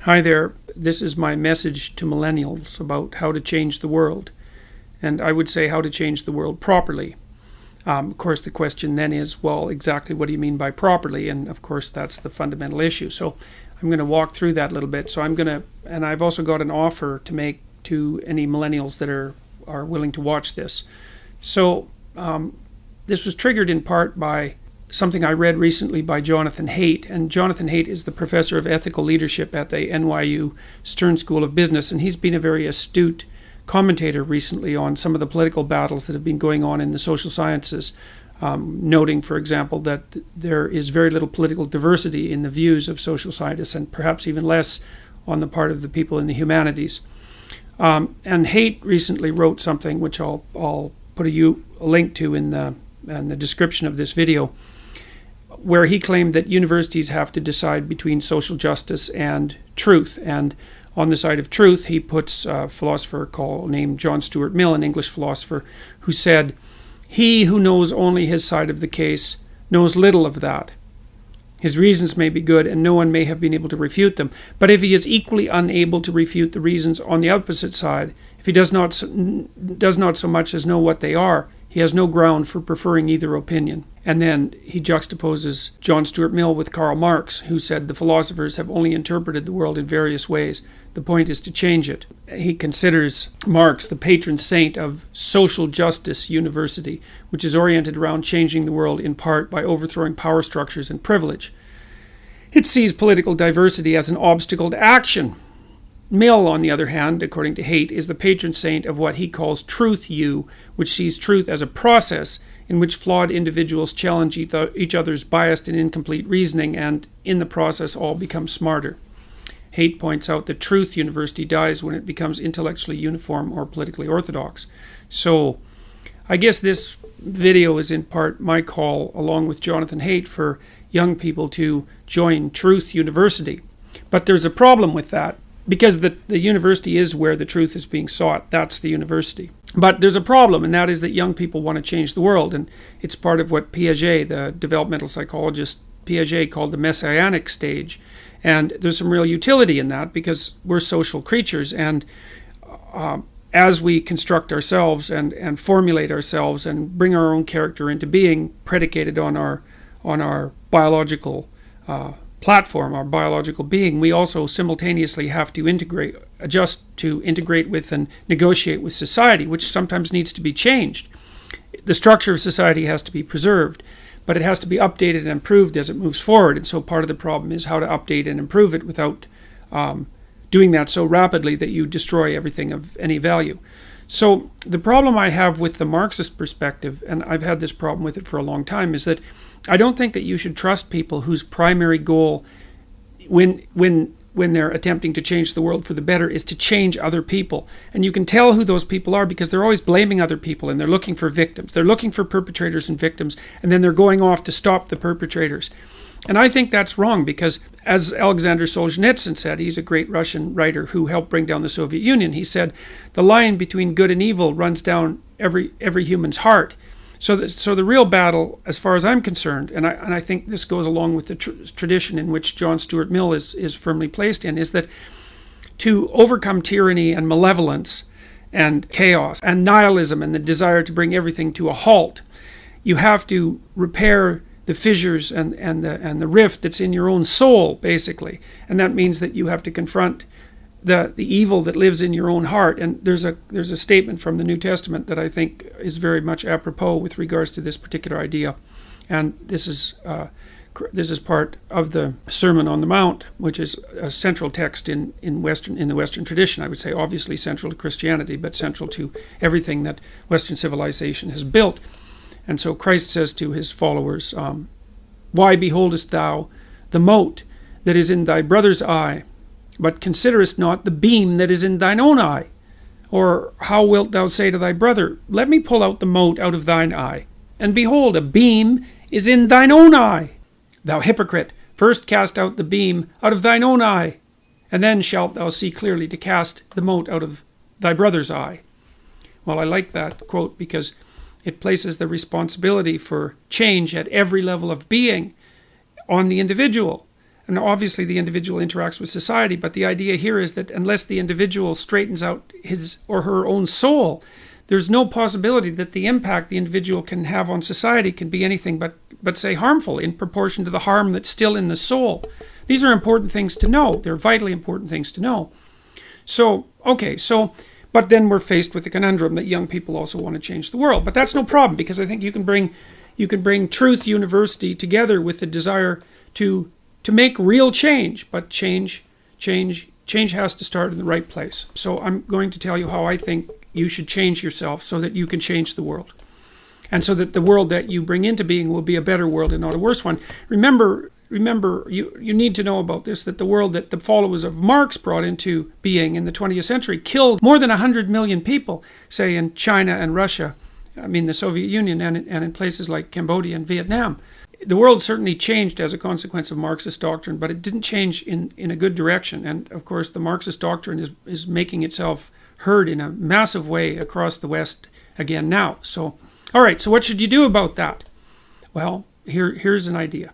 Hi there. This is my message to millennials about how to change the world. And I would say how to change the world properly. Of course, the question then is, well, exactly what do you mean by properly? And of course, that's the fundamental issue. So I'm going to walk through that a little bit. And I've also got an offer to make to any millennials that are willing to watch this. So this was triggered in part by something I read recently by Jonathan Haidt. And Jonathan Haidt is the professor of ethical leadership at the NYU Stern School of Business. And he's been a very astute commentator recently on some of the political battles that have been going on in the social sciences, noting, for example, that there is very little political diversity in the views of social scientists and perhaps even less on the part of the people in the humanities. And Haidt recently wrote something which I'll put a link to in the description of this video, where he claimed that universities have to decide between social justice and truth. And on the side of truth, he puts a philosopher named John Stuart Mill, an English philosopher, who said, "He who knows only his side of the case knows little of that. His reasons may be good, and no one may have been able to refute them. But if he is equally unable to refute the reasons on the opposite side, if he does not so much as know what they are, he has no ground for preferring either opinion." And then he juxtaposes John Stuart Mill with Karl Marx, who said the philosophers have only interpreted the world in various ways. The point is to change it. He considers Marx the patron saint of social justice university, which is oriented around changing the world in part by overthrowing power structures and privilege. It sees political diversity as an obstacle to action. Mill, on the other hand, according to Haidt, is the patron saint of what he calls Truth U, which sees truth as a process in which flawed individuals challenge each other's biased and incomplete reasoning, and in the process all become smarter. Haidt points out that Truth University dies when it becomes intellectually uniform or politically orthodox. So I guess this video is in part my call, along with Jonathan Haidt, for young people to join Truth University. But there's a problem with that, because the university is where the truth is being sought. That's the university. But there's a problem, and that is that young people want to change the world. And it's part of what Piaget, the developmental psychologist Piaget, called the messianic stage. And there's some real utility in that, because we're social creatures. And as we construct ourselves and formulate ourselves and bring our own character into being, predicated on our biological platform, our biological being, we also simultaneously have to adjust to integrate with and negotiate with society, which sometimes needs to be changed. The structure of society has to be preserved, but it has to be updated and improved as it moves forward. And so part of the problem is how to update and improve it without doing that so rapidly that you destroy everything of any value. So the problem I have with the Marxist perspective, and I've had this problem with it for a long time, is that I don't think that you should trust people whose primary goal when they're attempting to change the world for the better is to change other people. And you can tell who those people are because they're always blaming other people, and they're looking for victims. They're looking for perpetrators and victims, and then they're going off to stop the perpetrators. And I think that's wrong, because as Alexander Solzhenitsyn said, he's a great Russian writer who helped bring down the Soviet Union. He said, the line between good and evil runs down every human's heart. So the real battle, as far as I'm concerned, and I think this goes along with the tradition in which John Stuart Mill is firmly placed in, is that to overcome tyranny and malevolence and chaos and nihilism and the desire to bring everything to a halt, you have to repair the fissures and the rift that's in your own soul, basically. And that means that you have to confront the evil that lives in your own heart. And there's a statement from the New Testament that I think is very much apropos with regards to this particular idea. And this is part of the Sermon on the Mount, which is a central text in the Western tradition. I would say obviously central to Christianity, but central to everything that Western civilization has built. And so Christ says to his followers, "Why beholdest thou the mote that is in thy brother's eye, but considerest not the beam that is in thine own eye? Or how wilt thou say to thy brother, Let me pull out the mote out of thine eye? And behold, a beam is in thine own eye. Thou hypocrite, first cast out the beam out of thine own eye, and then shalt thou see clearly to cast the mote out of thy brother's eye." Well, I like that quote because it places the responsibility for change at every level of being on the individual. And obviously the individual interacts with society, but the idea here is that unless the individual straightens out his or her own soul, there's no possibility that the impact the individual can have on society can be anything but say harmful in proportion to the harm that's still in the soul. These are important things to know. They're vitally important things to know. But then we're faced with the conundrum that young people also want to change the world. But that's no problem, because I think you can bring Truth University together with the desire to make real change, but change has to start in the right place. So I'm going to tell you how I think you should change yourself so that you can change the world. And so that the world that you bring into being will be a better world and not a worse one. Remember, you need to know about this, that the world that the followers of Marx brought into being in the 20th century killed more than 100 million people, say in China and Russia, the Soviet Union, and in places like Cambodia and Vietnam. The world certainly changed as a consequence of Marxist doctrine, but it didn't change in a good direction. And of course, the Marxist doctrine is making itself heard in a massive way across the West again now. So, all right, so what should you do about that? Well, here's an idea.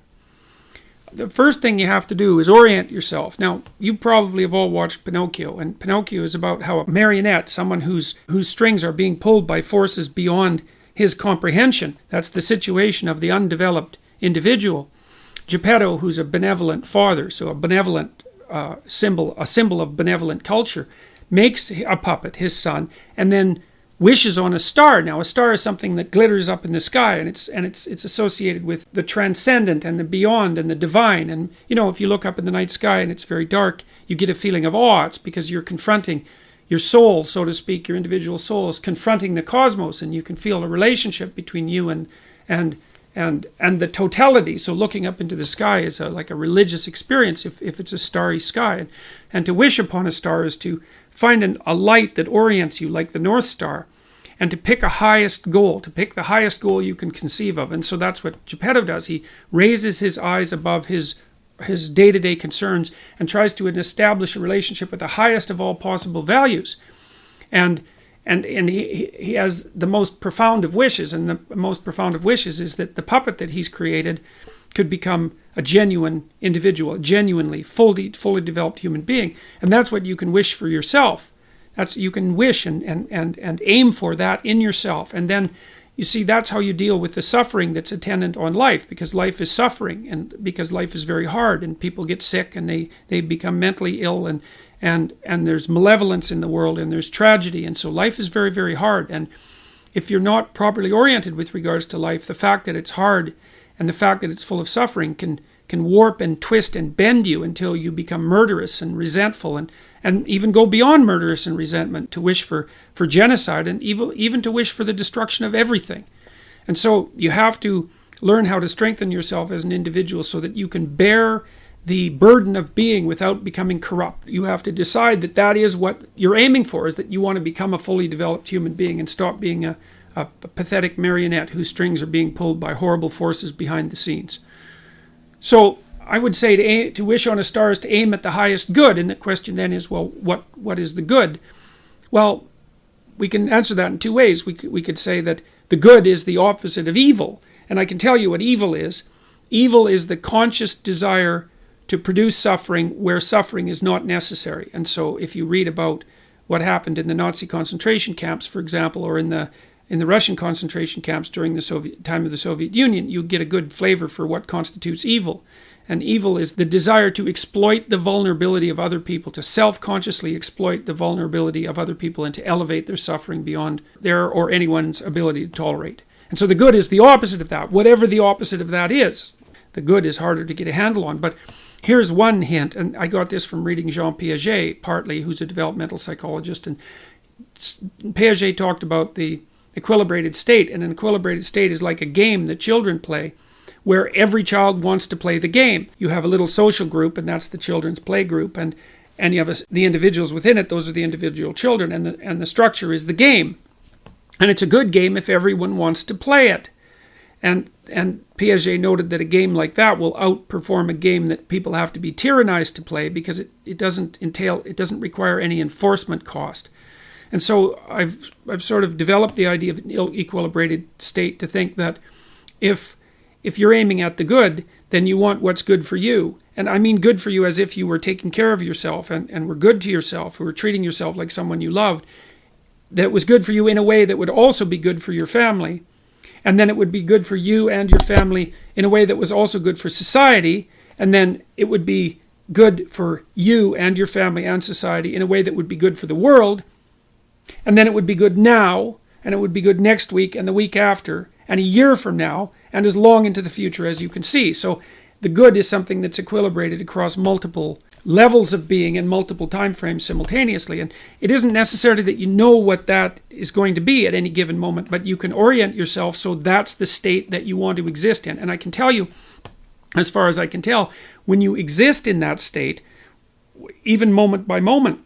The first thing you have to do is orient yourself. Now, you probably have all watched Pinocchio, and Pinocchio is about how a marionette, someone whose strings are being pulled by forces beyond his comprehension. That's the situation of the undeveloped individual. Geppetto, who's a benevolent father, so a benevolent symbol of benevolent culture, makes a puppet, his son, and then wishes on a star. Now, a star is something that glitters up in the sky, and it's associated with the transcendent and the beyond and the divine. And if you look up in the night sky and it's very dark, you get a feeling of awe. It's because you're confronting your soul, so to speak. Your individual soul is confronting the cosmos, and you can feel a relationship between you and the totality. So looking up into the sky is like a religious experience if it's a starry sky. And to wish upon a star is to find a light that orients you like the North Star, and to pick the highest goal you can conceive of. And so that's what Geppetto does. He raises his eyes above his day-to-day concerns and tries to establish a relationship with the highest of all possible values. And he has the most profound of wishes, and the most profound of wishes is that the puppet that he's created could become a genuine individual, a genuinely fully developed human being. And that's what you can wish for yourself. You can wish and aim for that in yourself. And then, you see, that's how you deal with the suffering that's attendant on life, because life is suffering, and because life is very hard, and people get sick, and they become mentally ill, and there's malevolence in the world, and there's tragedy, and so life is very, very hard. And if you're not properly oriented with regards to life, the fact that it's hard and the fact that it's full of suffering can warp and twist and bend you until you become murderous and resentful, and even go beyond murderous and resentment to wish for genocide, and even to wish for the destruction of everything. And so you have to learn how to strengthen yourself as an individual so that you can bear the burden of being without becoming corrupt. You have to decide that is what you're aiming for, is that you want to become a fully developed human being and stop being a pathetic marionette whose strings are being pulled by horrible forces behind the scenes. So I would say to wish on a star is to aim at the highest good. And the question then is, well, what is the good? Well, we can answer that in two ways. We could say that the good is the opposite of evil. And I can tell you what evil is. Evil is the conscious desire to produce suffering where suffering is not necessary. And so if you read about what happened in the Nazi concentration camps, for example, or in the Russian concentration camps during the time of the Soviet Union, you get a good flavor for what constitutes evil. And evil is the desire to exploit the vulnerability of other people, to self-consciously exploit the vulnerability of other people, and to elevate their suffering beyond their or anyone's ability to tolerate. And so the good is the opposite of that, whatever the opposite of that is. The good is harder to get a handle on. But here's one hint, and I got this from reading Jean Piaget, partly, who's a developmental psychologist. And Piaget talked about the equilibrated state, and an equilibrated state is like a game that children play, where every child wants to play the game. You have a little social group, and that's the children's play group, and you have the individuals within it. Those are the individual children, and the structure is the game. And it's a good game if everyone wants to play it. And Piaget noted that a game like that will outperform a game that people have to be tyrannized to play, because it doesn't require any enforcement cost. And so I've sort of developed the idea of an equilibrated state to think that if you're aiming at the good, then you want what's good for you. And I mean good for you as if you were taking care of yourself and were good to yourself, who were treating yourself like someone you loved, that was good for you in a way that would also be good for your family. And then it would be good for you and your family in a way that was also good for society. And then it would be good for you and your family and society in a way that would be good for the world. And then it would be good now, and it would be good next week and the week after, and a year from now, and as long into the future as you can see. So the good is something that's equilibrated across multiple levels of being and multiple time frames simultaneously. And it isn't necessarily that you know what that is going to be at any given moment, but you can orient yourself so that's the state that you want to exist in. And I can tell you, as far as I can tell, when you exist in that state, even moment by moment,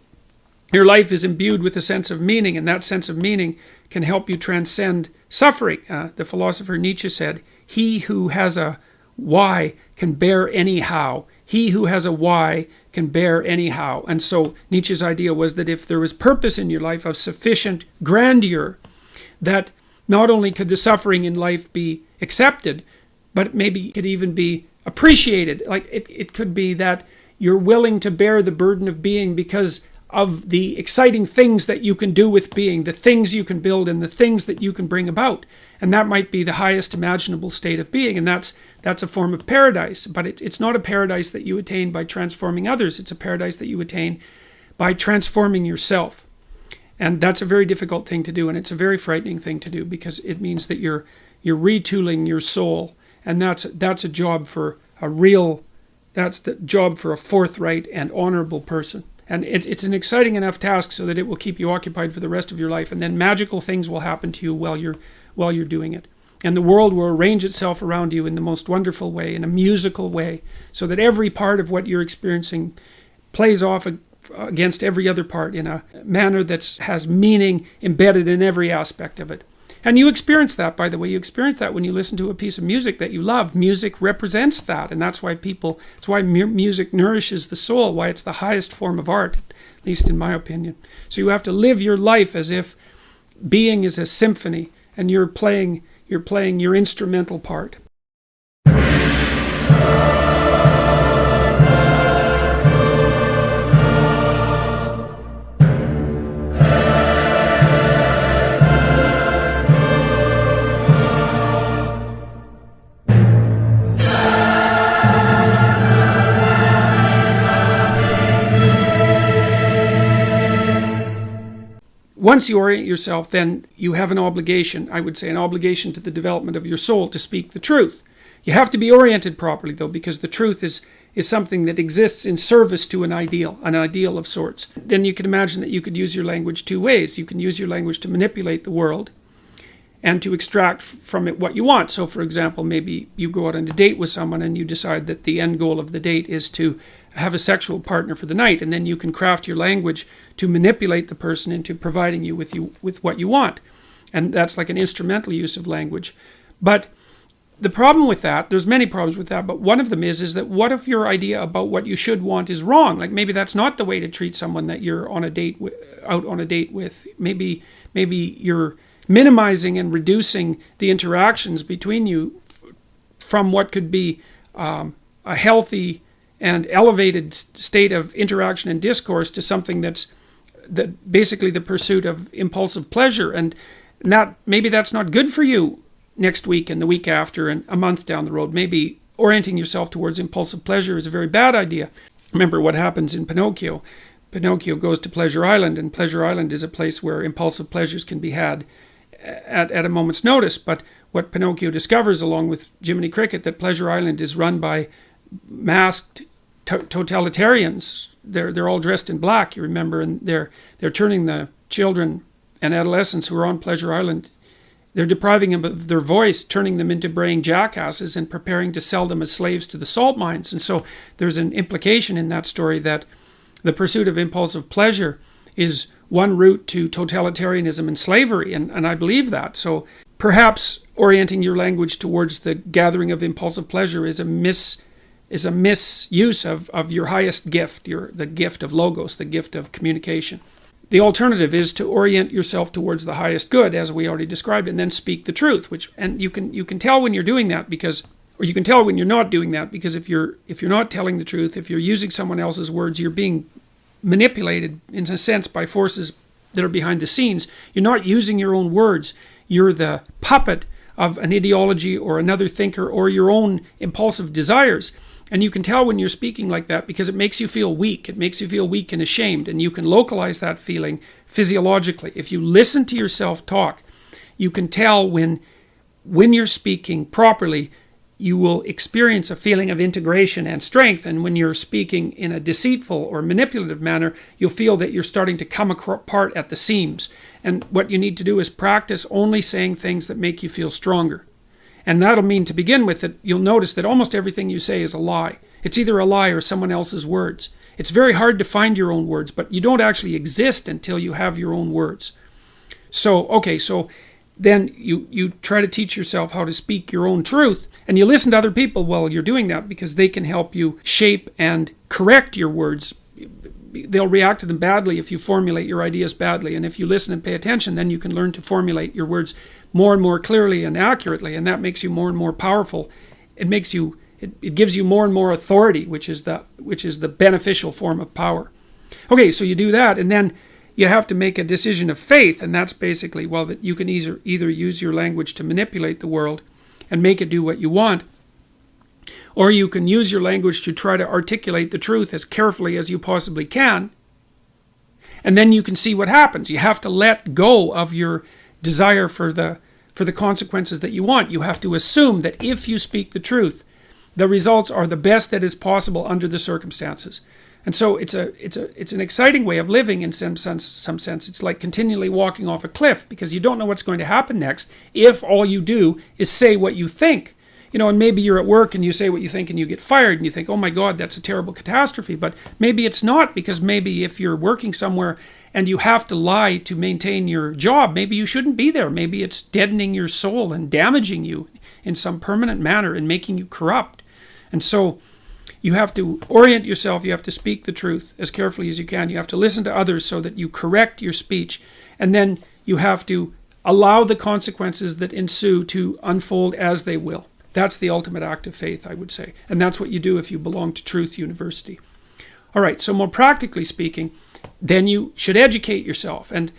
your life is imbued with a sense of meaning, and that sense of meaning can help you transcend suffering. The philosopher Nietzsche said, "He who has a why can bear any how. He who has a why can bear any how." And so Nietzsche's idea was that if there was purpose in your life of sufficient grandeur, that not only could the suffering in life be accepted, but maybe it could even be appreciated. Like it could be that you're willing to bear the burden of being because of the exciting things that you can do with being, the things you can build and the things that you can bring about. And that might be the highest imaginable state of being. And that's a form of paradise. But it's not a paradise that you attain by transforming others. It's a paradise that you attain by transforming yourself. And that's a very difficult thing to do. And it's a very frightening thing to do, because it means that you're retooling your soul. And that's a job for that's the job for a forthright and honorable person. And it's an exciting enough task so that it will keep you occupied for the rest of your life. And then magical things will happen to you while you're doing it. And the world will arrange itself around you in the most wonderful way, in a musical way, so that every part of what you're experiencing plays off against every other part in a manner that has meaning embedded in every aspect of it. And you experience that, by the way. You experience that when you listen to a piece of music that you love. Music represents that, and that's why music nourishes the soul, why it's the highest form of art, at least in my opinion. So you have to live your life as if being is a symphony, and you're playing your instrumental part. Once you orient yourself, then you have an obligation, I would say, an obligation to the development of your soul to speak the truth. You have to be oriented properly, though, because the truth is something that exists in service to an ideal of sorts. Then you can imagine that you could use your language two ways. You can use your language to manipulate the world and to extract from it what you want. So, for example, maybe you go out on a date with someone and you decide that the end goal of the date is to have a sexual partner for the night, and then you can craft your language to manipulate the person into providing you with what you want. And that's like an instrumental use of language. But the problem with that, there's many problems with that, but one of them is that what if your idea about what you should want is wrong? Like maybe that's not the way to treat someone that you're on a date out on a date with. Maybe you're minimizing and reducing the interactions between you from what could be a healthy and elevated state of interaction and discourse to something that's basically the pursuit of impulsive pleasure. And maybe that's not good for you next week and the week after and a month down the road. Maybe orienting yourself towards impulsive pleasure is a very bad idea. Remember what happens in Pinocchio. Pinocchio goes to Pleasure Island, and Pleasure Island is a place where impulsive pleasures can be had at a moment's notice. But what Pinocchio discovers, along with Jiminy Cricket, that Pleasure Island is run by masked totalitarians. They're all dressed in black, you remember, and they're turning the children and adolescents who are on Pleasure Island, they're depriving them of their voice, turning them into braying jackasses and preparing to sell them as slaves to the salt mines. And so there's an implication in that story that the pursuit of impulsive pleasure is one route to totalitarianism and slavery, and I believe that. So perhaps orienting your language towards the gathering of impulsive pleasure is a misuse of your highest gift, the gift of logos, the gift of communication. The alternative is to orient yourself towards the highest good, as we already described, and then speak the truth. And you can tell when you're doing that, because Or you can tell when you're not doing that, because if you're not telling the truth, if you're using someone else's words, you're being manipulated in a sense by forces that are behind the scenes. You're not using your own words. You're the puppet of an ideology or another thinker or your own impulsive desires. And you can tell when you're speaking like that because it makes you feel weak. It makes you feel weak and ashamed. And you can localize that feeling physiologically. If you listen to yourself talk, you can tell when you're speaking properly, you will experience a feeling of integration and strength. And when you're speaking in a deceitful or manipulative manner, you'll feel that you're starting to come apart at the seams. And what you need to do is practice only saying things that make you feel stronger. And that'll mean, to begin with, that you'll notice that almost everything you say is a lie. It's either a lie or someone else's words. It's very hard to find your own words, but you don't actually exist until you have your own words. So then you try to teach yourself how to speak your own truth, and you listen to other people while you're doing that, because they can help you shape and correct your words. They'll react to them badly if you formulate your ideas badly, and if you listen and pay attention, then you can learn to formulate your words more and more clearly and accurately, and that makes you more and more powerful. It gives you more and more authority, which is the beneficial form of power. Okay, so you do that, and then you have to make a decision of faith, and that's basically, that you can either use your language to manipulate the world and make it do what you want, or you can use your language to try to articulate the truth as carefully as you possibly can, and then you can see what happens. You have to let go of your desire for the consequences that you want. You have to assume that if you speak the truth, the results are the best that is possible under the circumstances. And so it's an exciting way of living in some sense. It's like continually walking off a cliff, because you don't know what's going to happen next if all you do is say what you think. And maybe you're at work and you say what you think and you get fired and you think, oh my God, that's a terrible catastrophe. But maybe it's not, because maybe if you're working somewhere and you have to lie to maintain your job, maybe you shouldn't be there. Maybe it's deadening your soul and damaging you in some permanent manner and making you corrupt. And so you have to orient yourself. You have to speak the truth as carefully as you can. You have to listen to others so that you correct your speech. And then you have to allow the consequences that ensue to unfold as they will. That's the ultimate act of faith, I would say. And that's what you do if you belong to Truth University. All right, so more practically speaking, then you should educate yourself. And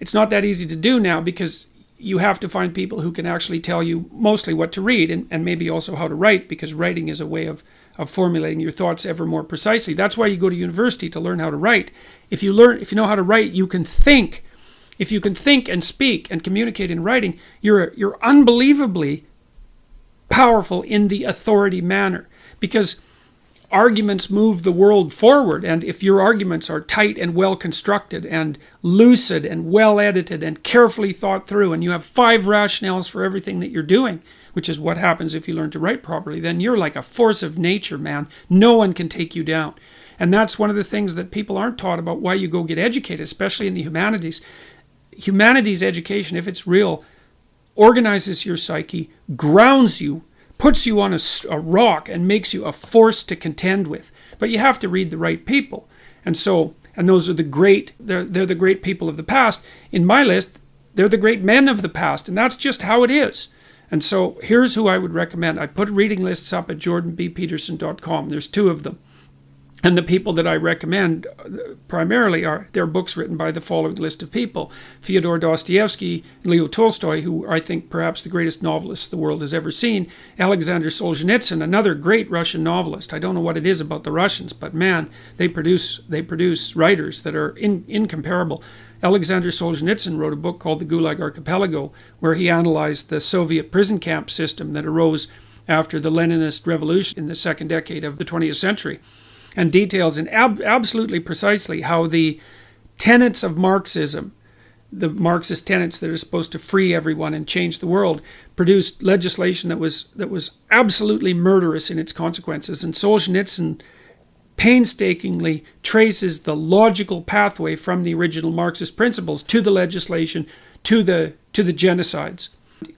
it's not that easy to do now, because you have to find people who can actually tell you mostly what to read and maybe also how to write, because writing is a way of formulating your thoughts ever more precisely. That's why you go to university, to learn how to write. If you know how to write, you can think. If you can think and speak and communicate in writing, you're unbelievably powerful in the authority manner, because arguments move the world forward. And if your arguments are tight and well constructed and lucid and well edited and carefully thought through, and you have 5 rationales for everything that you're doing, which is what happens if you learn to write properly, then you're like a force of nature, man. No one can take you down. And that's one of the things that people aren't taught about why you go get educated, especially in the humanities. Humanities education, if it's real, organizes your psyche, grounds you, puts you on a rock, and makes you a force to contend with. But you have to read the right people. And those are they're the great people of the past. In my list, they're the great men of the past, and that's just how it is. And so here's who I would recommend. I put reading lists up at jordanbpeterson.com. There's 2 of them. And the people that I recommend primarily they're books written by the following list of people: Fyodor Dostoevsky, Leo Tolstoy, who I think perhaps the greatest novelists the world has ever seen, Alexander Solzhenitsyn, another great Russian novelist. I don't know what it is about the Russians, but man, they produce writers that are incomparable. Alexander Solzhenitsyn wrote a book called The Gulag Archipelago, where he analyzed the Soviet prison camp system that arose after the Leninist revolution in the second decade of the 20th century. And details absolutely precisely how the tenets of Marxism, the Marxist tenets that are supposed to free everyone and change the world, produced legislation that was absolutely murderous in its consequences. And Solzhenitsyn painstakingly traces the logical pathway from the original Marxist principles to the legislation, to the genocides.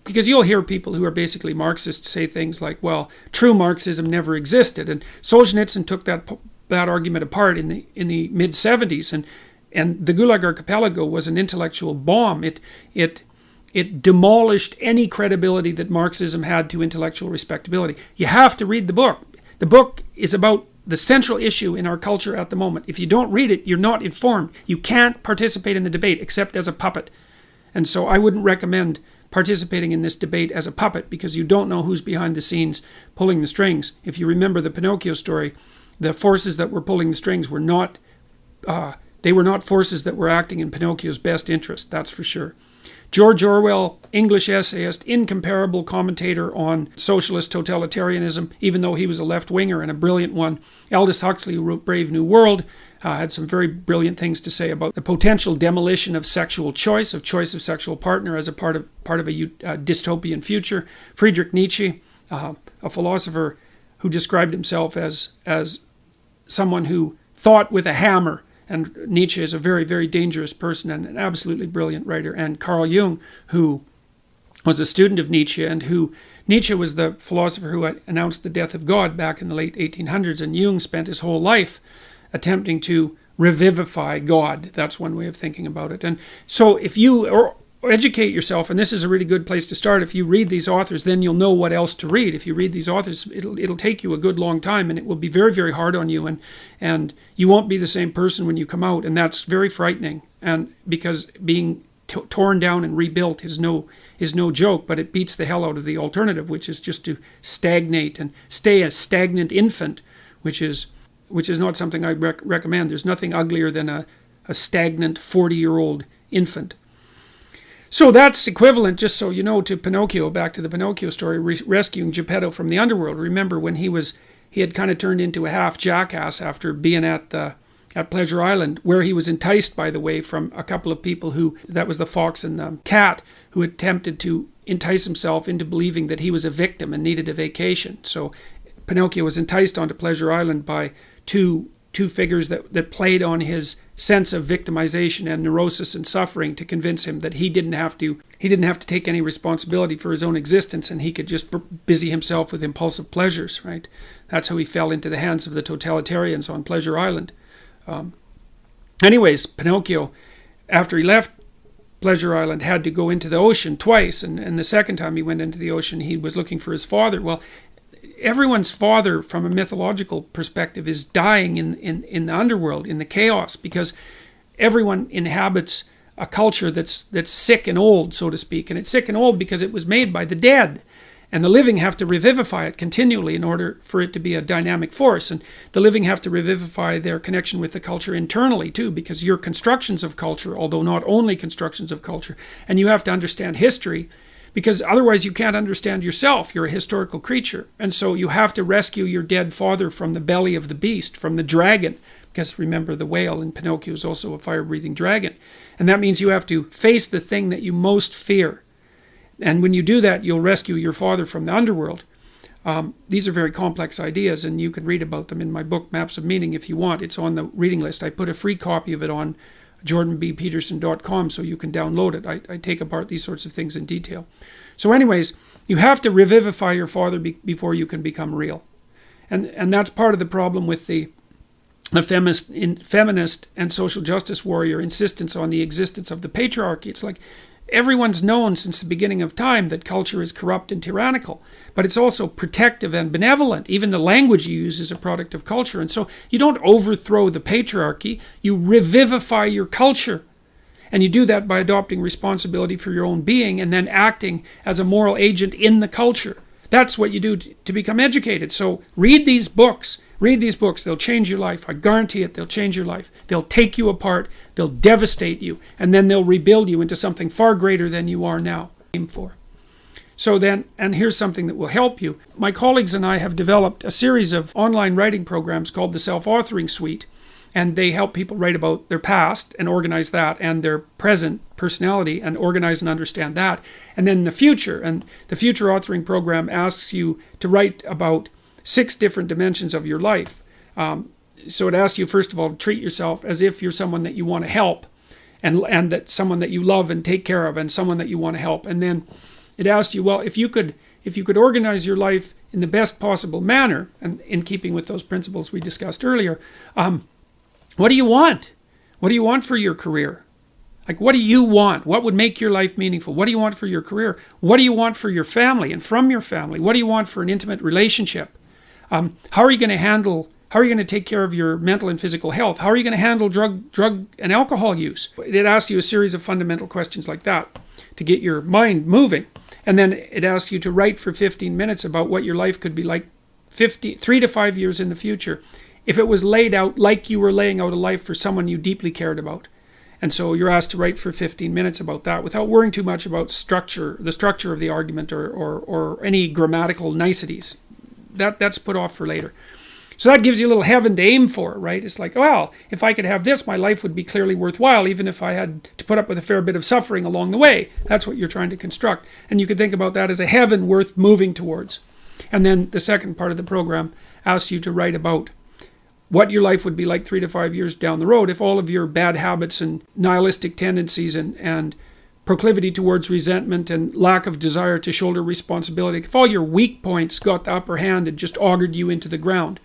Because you'll hear people who are basically Marxists say things like, well, true Marxism never existed. And Solzhenitsyn took that argument apart in the mid-70s. And the Gulag Archipelago was an intellectual bomb. It it demolished any credibility that Marxism had to intellectual respectability. You have to read the book. The book is about the central issue in our culture at the moment. If you don't read it, you're not informed. You can't participate in the debate except as a puppet. And so I wouldn't recommend participating in this debate as a puppet, because you don't know who's behind the scenes pulling the strings. If you remember the Pinocchio story, the forces that were pulling the strings were not forces that were acting in Pinocchio's best interest, that's for sure. George Orwell, English essayist, incomparable commentator on socialist totalitarianism, even though he was a left-winger and a brilliant one. Aldous Huxley, who wrote Brave New World, had some very brilliant things to say about the potential demolition of sexual choice of sexual partner as a part of a dystopian future. Friedrich Nietzsche, a philosopher who described himself as someone who thought with a hammer. And Nietzsche is a very, very dangerous person and an absolutely brilliant writer. And Carl Jung, who was a student of Nietzsche, and Nietzsche was the philosopher who announced the death of God back in the late 1800s. And Jung spent his whole life attempting to revivify God. That's one way of thinking about it. And so if you educate yourself, and this is a really good place to start, if you read these authors, then you'll know what else to read. If you read these authors, it'll take you a good long time, and it will be very, very hard on you, and you won't be the same person when you come out, and that's very frightening. And because being torn down and rebuilt is no joke, but it beats the hell out of the alternative, which is just to stagnate and stay a stagnant infant, which is not something I recommend. There's nothing uglier than a stagnant 40-year-old infant. So that's equivalent, just so you know, to Pinocchio, back to the Pinocchio story, rescuing Geppetto from the underworld. Remember when he had kind of turned into a half jackass after being at Pleasure Island, where he was enticed, by the way, from a couple of people that was the fox and the cat, who attempted to entice himself into believing that he was a victim and needed a vacation. So Pinocchio was enticed onto Pleasure Island by two figures that played on his sense of victimization and neurosis and suffering to convince him that he didn't have to take any responsibility for his own existence, and he could just busy himself with impulsive pleasures, right? That's how he fell into the hands of the totalitarians on Pleasure Island. Anyways, Pinocchio, after he left Pleasure Island, had to go into the ocean twice, and the second time he went into the ocean, he was looking for his father. Well, everyone's father, from a mythological perspective, is dying in the underworld, in the chaos, because everyone inhabits a culture that's sick and old, so to speak. And it's sick and old because it was made by the dead. And the living have to revivify it continually in order for it to be a dynamic force. And the living have to revivify their connection with the culture internally too, because you're constructions of culture, although not only constructions of culture. And you have to understand history, because otherwise you can't understand yourself. You're a historical creature. And so you have to rescue your dead father from the belly of the beast, from the dragon. Because remember, the whale in Pinocchio is also a fire-breathing dragon. And that means you have to face the thing that you most fear. And when you do that, you'll rescue your father from the underworld. These are very complex ideas, and you can read about them in my book, Maps of Meaning, if you want. It's on the reading list. I put a free copy of it on jordanbpeterson.com so you can download it. I take apart these sorts of things in detail. So anyways, you have to revivify your father before you can become real. And that's part of the problem with the feminist and social justice warrior insistence on the existence of the patriarchy. It's like everyone's known since the beginning of time that culture is corrupt and tyrannical, but it's also protective and benevolent. Even the language you use is a product of culture. And so you don't overthrow the patriarchy, you revivify your culture. And you do that by adopting responsibility for your own being and then acting as a moral agent in the culture. That's what you do to become educated. So read these books. Read these books. They'll change your life. I guarantee it. They'll change your life. They'll take you apart. They'll devastate you. And then they'll rebuild you into something far greater than you are now. Aim for. So then, and here's something that will help you. My colleagues and I have developed a series of online writing programs called the Self-Authoring Suite. And they help people write about their past and organize that, and their present personality and organize and understand that. And then the future. And the Future Authoring Program asks you to write about 6 different dimensions of your life. So it asks you, first of all, to treat yourself as if you're someone that you want to help, and that someone that you love and take care of, and someone that you want to help. And then it asks you, well, if you could organize your life in the best possible manner, and in keeping with those principles we discussed earlier, what do you want? What do you want for your career? Like, what do you want? What would make your life meaningful? What do you want for your career? What do you want for your family and from your family? What do you want for an intimate relationship? How are you going to take care of your mental and physical health? How are you going to handle drug and alcohol use? It asks you a series of fundamental questions like that to get your mind moving. And then it asks you to write for 15 minutes about what your life could be like 3 to 5 years in the future, if it was laid out like you were laying out a life for someone you deeply cared about. And so you're asked to write for 15 minutes about that without worrying too much about the structure of the argument or any grammatical niceties. That's put off for later. So that gives you a little heaven to aim for, right? It's like, well, if I could have this, my life would be clearly worthwhile, even if I had to put up with a fair bit of suffering along the way. That's what you're trying to construct. And you could think about that as a heaven worth moving towards. And then the second part of the program asks you to write about what your life would be like 3 to 5 years down the road if all of your bad habits and nihilistic tendencies and proclivity towards resentment and lack of desire to shoulder responsibility, if all your weak points got the upper hand and just augured you into the ground.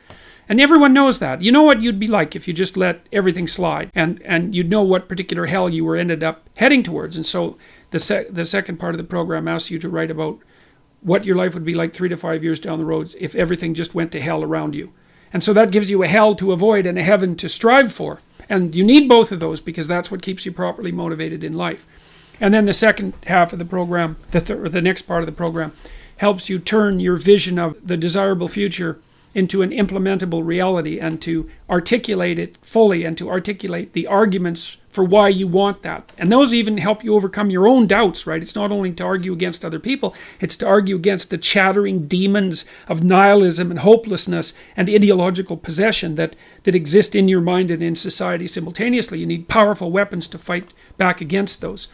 And everyone knows that. You know what you'd be like if you just let everything slide, and you'd know what particular hell you were ended up heading towards. And so the second part of the program asks you to write about what your life would be like 3 to 5 years down the road if everything just went to hell around you. And so that gives you a hell to avoid and a heaven to strive for. And you need both of those because that's what keeps you properly motivated in life. And then the second half of the program, the next part of the program, helps you turn your vision of the desirable future into an implementable reality and to articulate it fully and to articulate the arguments for why you want that. And those even help you overcome your own doubts, right? It's not only to argue against other people, it's to argue against the chattering demons of nihilism and hopelessness and ideological possession that exist in your mind and in society simultaneously. You need powerful weapons to fight back against those.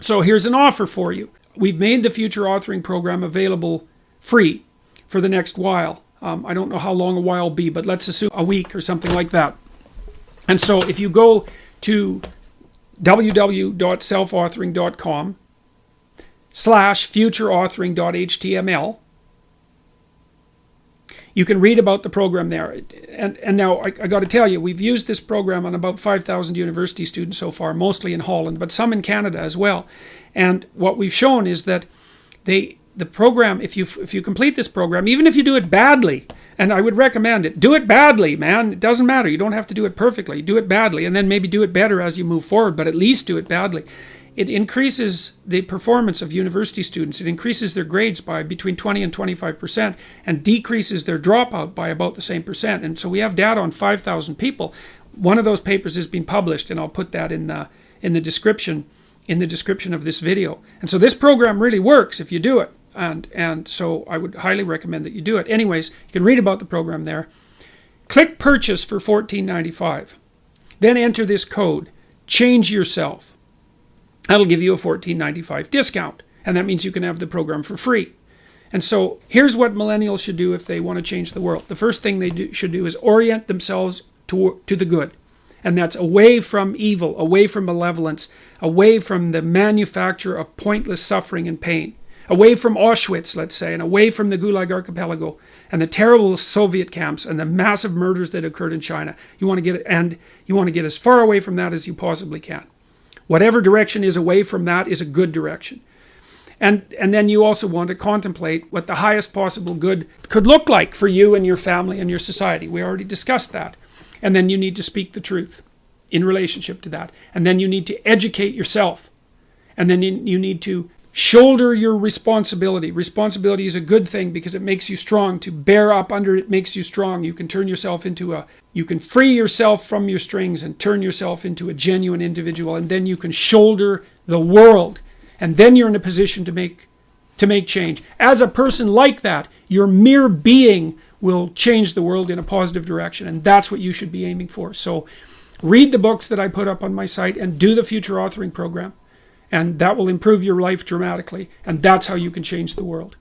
So here's an offer for you. We've made the Future Authoring Program available free for the next while. I don't know how long a while will be, but let's assume a week or something like that. And so if you go to www.selfauthoring.com/futureauthoring.html, you can read about the program there. And now I got to tell you, we've used this program on about 5,000 university students so far, mostly in Holland, but some in Canada as well. And what we've shown is that the program, if you complete this program, even if you do it badly, and I would recommend it, do it badly, man. It doesn't matter. You don't have to do it perfectly. Do it badly, and then maybe do it better as you move forward, but at least do it badly. It increases the performance of university students. It increases their grades by between 20 and 25% and decreases their dropout by about the same percent. And so we have data on 5,000 people. One of those papers has been published, and I'll put that in the description of this video. And so this program really works if you do it. And so I would highly recommend that you do it. Anyways, you can read about the program there. Click purchase for $14.95. Then enter this code, change yourself. That'll give you a $14.95 discount. And that means you can have the program for free. And so here's what millennials should do if they want to change the world. The first thing they should do is orient themselves to the good. And that's away from evil, away from malevolence, away from the manufacture of pointless suffering and pain. Away from Auschwitz, let's say, and away from the Gulag Archipelago and the terrible Soviet camps and the massive murders that occurred in China. You want to get as far away from that as you possibly can. Whatever direction is away from that is a good direction. And then you also want to contemplate what the highest possible good could look like for you and your family and your society. We already discussed that. And then you need to speak the truth in relationship to that. And then you need to educate yourself. And then you need to shoulder your responsibility. Responsibility is a good thing because it makes you strong. To bear up under it makes you strong. You can turn yourself you can free yourself from your strings and turn yourself into a genuine individual. And then you can shoulder the world. And then you're in a position to make change. As a person like that, your mere being will change the world in a positive direction. And that's what you should be aiming for. So read the books that I put up on my site and do the Future Authoring Program. And that will improve your life dramatically. And that's how you can change the world.